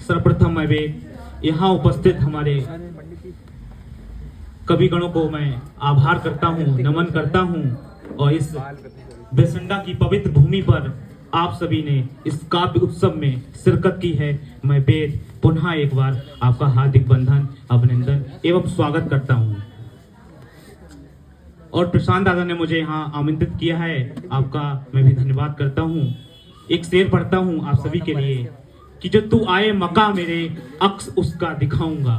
सर्वप्रथम मैं वे यहाँ उपस्थित हमारे कवि गणों को मैं आभार करता हूँ, नमन करता हूँ। और इस बेसंडा की पवित्र भूमि पर आप सभी ने इस काव्य उत्सव में शिरकत की है। मैं वेद पुनः एक बार आपका हार्दिक बंधन, अभिनंदन एवं स्वागत करता हूँ। और प्रशांत दादा ने मुझे यहाँ आमंत्रित किया है, आपका मैं भी धन्यवाद करता हूँ। एक शेर पढ़ता हूँ आप सभी के लिए कि जो तू आए मका मेरे अक्स उसका दिखाऊंगा,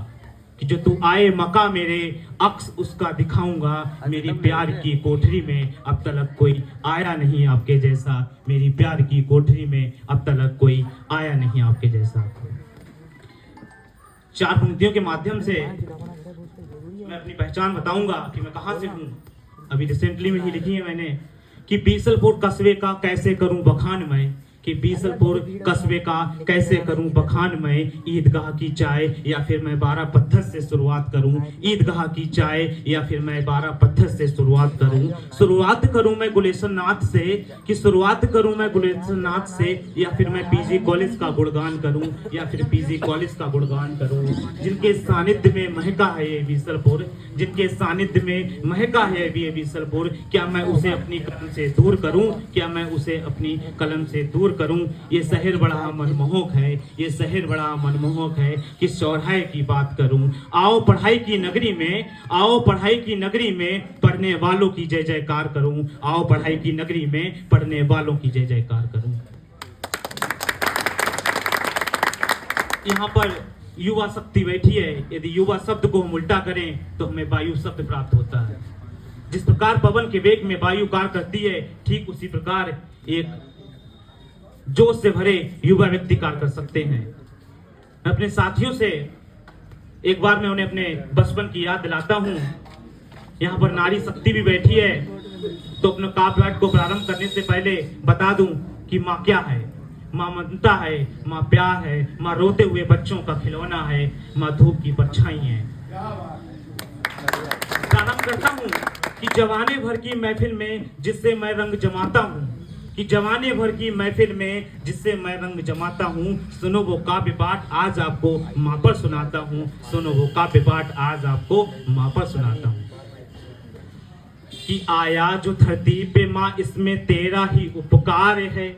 कि जो तू आए मका मेरे अक्स उसका दिखाऊंगा। मेरी प्यार की कोठरी में अब तक कोई आया नहीं आपके जैसा, मेरी प्यार की कोठरी में अब तक कोई आया नहीं आपके जैसा। चार पंक्तियों के माध्यम से मैं अपनी पहचान बताऊंगा कि मैं कहां से हूं। अभी रिसेंटली में ही लिखी है मैंने कि बीसलपुर कस्बे का कैसे करूं बखान मैं, कि बीसलपुर कस्बे का कैसे करूं बखान मैं। ईदगाह की चाय या फिर मैं 12 पत्थर से शुरुआत करूं, ईदगाह की चाय या फिर मैं 12 पत्थर से शुरुआत करूं। शुरुआत करूं मैं गुलेशन नाथ से, कि शुरुआत करूं मैं गुलेशन नाथ से, या फिर मैं पीजी कॉलेज का गुणगान करूं, या फिर पीजी कॉलेज का गुणगान करूं। जिनके सानिध्य में महका है ये बीसलपुर, जिनके सानिध्य में महका है ये बीसलपुर, क्या मैं उसे अपनी कलम से दूर करूं, क्या मैं उसे अपनी कलम से दूर करूं। ये शहर बड़ा मनमोहक है, ये शहर बड़ा मनमोहक है, किस चौराहे की बात करूं। आओ पढ़ाई की नगरी में, आओ पढ़ाई की नगरी में पढ़ने वालों की जय जयकार करूं, आओ पढ़ाई की नगरी में पढ़ने वालों की जय जयकार करूं। यहाँ पर युवा शक्ति बैठी है। यदि युवा शब्द को हम उल्टा करें तो हमें वायु शब्द प्राप्त होता है। जिस प्रकार पवन के वेग में वायु कार्य करती है, ठीक उसी प्रकार एक जोश से भरे युवा व्यक्ति कार्य कर सकते हैं। मैं अपने साथियों से एक बार मैं उन्हें अपने बचपन की याद दिलाता हूँ। यहाँ पर नारी शक्ति भी बैठी है, तो अपने काव्य पाठ को प्रारंभ करने से पहले बता दूं कि माँ क्या है। माँ ममता है, माँ प्यार है, माँ रोते हुए बच्चों का खिलौना है, माँ धूप की परछाई है। प्रारंभ करता हूँ कि जवाने भर की महफिल में जिससे मैं रंग जमाता हूँ, कि जवाने भर की महफिल में जिससे मैं रंग जमाता हूँ। सुनो वो काव्य पाठ आज आपको माँ पर सुनाता हूँ, सुनो वो काव्य पाठ आज आपको माँ पर सुनाता हूँ। कि आया जो धरती पे माँ इसमें तेरा ही उपकार है,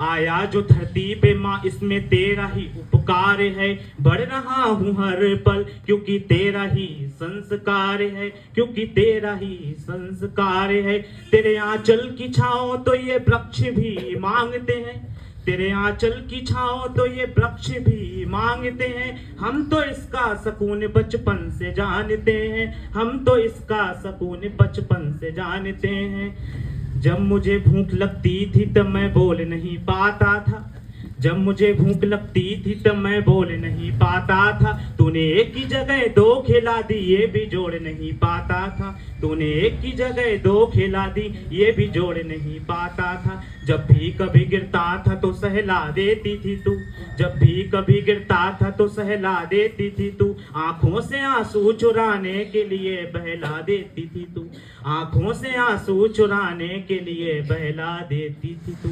आया जो धरती पे माँ इसमें तेरा ही उपकार है। बढ़ रहा हूँ हर पल क्योंकि तेरा ही संस्कार है, क्योंकि तेरा ही संस्कार है। तेरे आंचल की छाँव तो ये वृक्ष भी मांगते हैं, तेरे आंचल की छाँव तो ये वृक्ष भी मांगते हैं। हम तो इसका सकून बचपन से जानते हैं, हम तो इसका सकून बचपन से जानते हैं। जब मुझे भूख लगती थी तब मैं बोल नहीं पाता था, जब मुझे भूख लगती थी तब मैं बोल नहीं पाता था। तूने एक की जगह दो खिला दी ये भी जोड़ नहीं पाता था, तूने एक की जगह दो खिला दी ये भी जोड़ नहीं पाता था। जब भी कभी गिरता था तो सहला देती थी तू, जब भी कभी गिरता था तो सहला देती थी तू। आंखों से आंसू चुराने के लिए बहला देती थी तू, आंखों से आंसू चुराने के लिए बहला देती थी तू।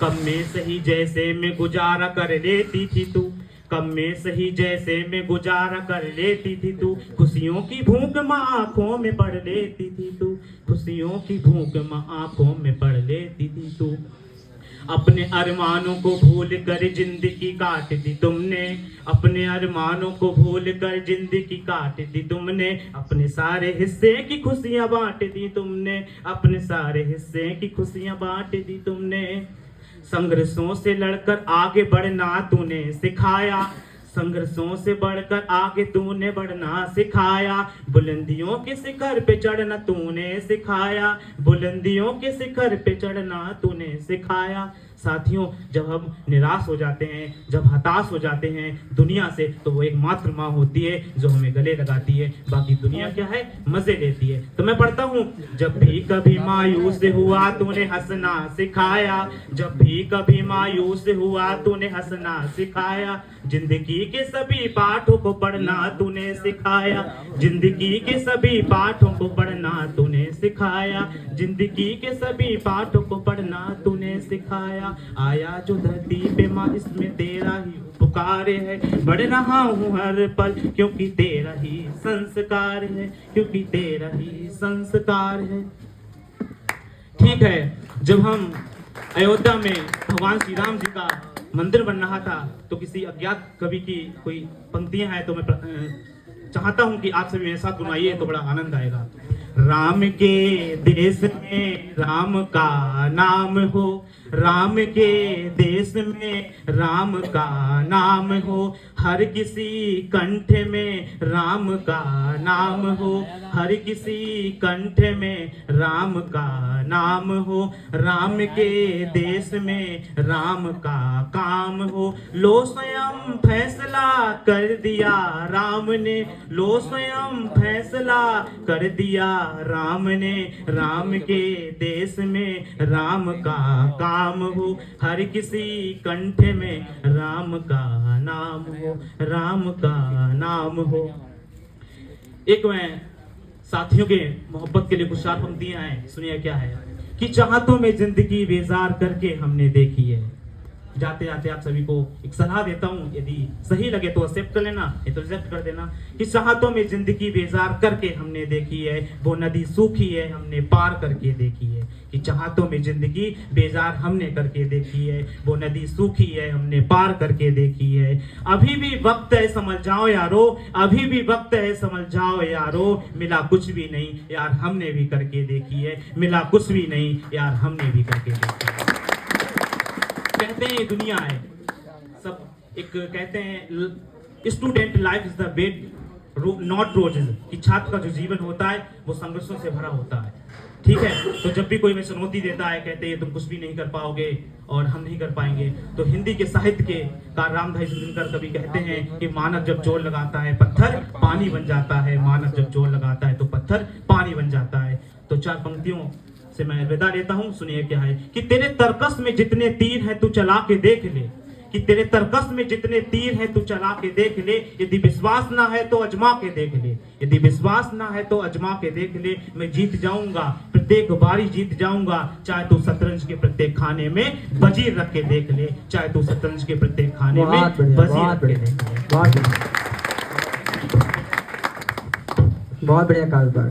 कम में सही जैसे में गुजारा कर लेती थी तू, कम में सही जैसे में गुजारा कर लेती थी तू। खुशियों की भूख माँ आंखों में पढ़ लेती थी तू, खुशियों की भूख माँ आंखों में पढ़ लेती थी तू। अपने अरमानों को भूल कर जिंदगी काट दी तुमने, अपने अरमानों को भूल कर जिंदगी काट दी तुमने। अपने सारे हिस्से की खुशियां बांट दी तुमने, अपने सारे हिस्से की खुशियां बांट दी तुमने। संघर्षों से लड़कर आगे बढ़ना तूने सिखाया, संघर्षों से बढ़कर आगे तूने बढ़ना सिखाया। बुलंदियों के शिखर पे चढ़ना तूने सिखाया, बुलंदियों के शिखर पे चढ़ना तूने सिखाया। साथियों, जब हम निराश हो जाते हैं, जब हताश हो जाते हैं दुनिया से, तो वो एक मात्र माँ होती है जो हमें गले लगाती है। बाकी दुनिया क्या है, मजे लेती है। तो मैं पढ़ता हूँ, जब भी कभी मायूस हुआ तूने हंसना सिखाया, जब भी कभी मायूस हुआ तूने हंसना सिखाया। जिंदगी के सभी पाठों को पढ़ना तूने सिखाया, जिंदगी के सभी पाठों को पढ़ना तूने सिखाया, जिंदगी के सभी पाठों को पढ़ना तूने सिखाया। आया जो धरती पे माँ इसमें तेरा ही पुकार है, बढ़ रहा हूँ हर पल क्योंकि तेरा ही संस्कार है, क्योंकि तेरा ही संस्कार है। ठीक है, जब हम अयोध्या में भगवान श्री राम जी का मंदिर बन रहा था तो किसी अज्ञात कवि की कोई पंक्तियां हैं तो मैं चाहता हूं कि आप सभी मेरे साथ गुनवाइए तो बड़ा आनंद आएगा। राम के देश में राम का नाम हो, राम के देश में राम का नाम हो, हर किसी कंठ में राम का नाम हो, हर किसी कंठ में राम का नाम हो, राम के देश में राम का काम हो। लो स्वयं फैसला कर दिया राम ने, लो स्वयं फैसला कर दिया राम ने, राम के देश में राम का काम हो, हर किसी कंठ में राम का नाम हो, राम का नाम हो। एक मैं साथियों के मोहब्बत के लिए कुछ चार पंक्तियां हैं, सुनिए क्या है कि चाहतों में जिंदगी बेजार करके हमने देखी है। जाते जाते आप सभी को एक सलाह देता हूं, यदि सही लगे तो एक्सेप्ट कर लेना, नहीं तो रिजेक्ट कर देना। कि चाहतों में जिंदगी बेजार करके हमने देखी है, वो नदी सूखी है हमने पार करके देखी है। कि चाहतों में जिंदगी बेजार हमने करके देखी है, वो नदी सूखी है हमने पार करके देखी है। अभी भी वक्त है समझ जाओ यारो, अभी भी वक्त है समझ जाओ यारो, मिला कुछ भी नहीं यार हमने भी करके देखी है, मिला कुछ भी नहीं यार हमने भी करके देखी है। कहते हैं ये दुनिया है, सब एक कहते हैं student life is the bed not roses, कि छात्र का जो जीवन होता है वो संघर्षों से भरा होता है। ठीक है, तो जब भी कोई हमें चुनौती देता है, कहते हैं तुम कुछ भी नहीं कर पाओगे और हम नहीं कर पाएंगे, तो हिंदी के साहित्य के रामधारी सिंह कवि कहते हैं कि मानव जब जोर लगाता है पत्थर पानी बन जाता है, मानव जब जोर लगाता है तो पत्थर पानी बन जाता है। तो चार पंक्तियों से मैं विदा लेता हूं, सुनिए क्या है कि तेरे तरकस में जितने तीर हैं तू चला के देख ले, कि तेरे तरकस में जितने तीर हैं तू चला के देख ले, यदि विश्वास ना है तो अजमा के देख ले, यदि विश्वास ना है तो अजमा के देख ले, मैं जीत जाऊंगा प्रत्येक बारी जीत जाऊंगा, चाहे तू शतरंज के प्रत्येक खाने में वजीर रख के देख ले, चाहे तू शतरंज के प्रत्येक खाने में वजीर रख के देख ले। बहुत बढ़िया काव्य।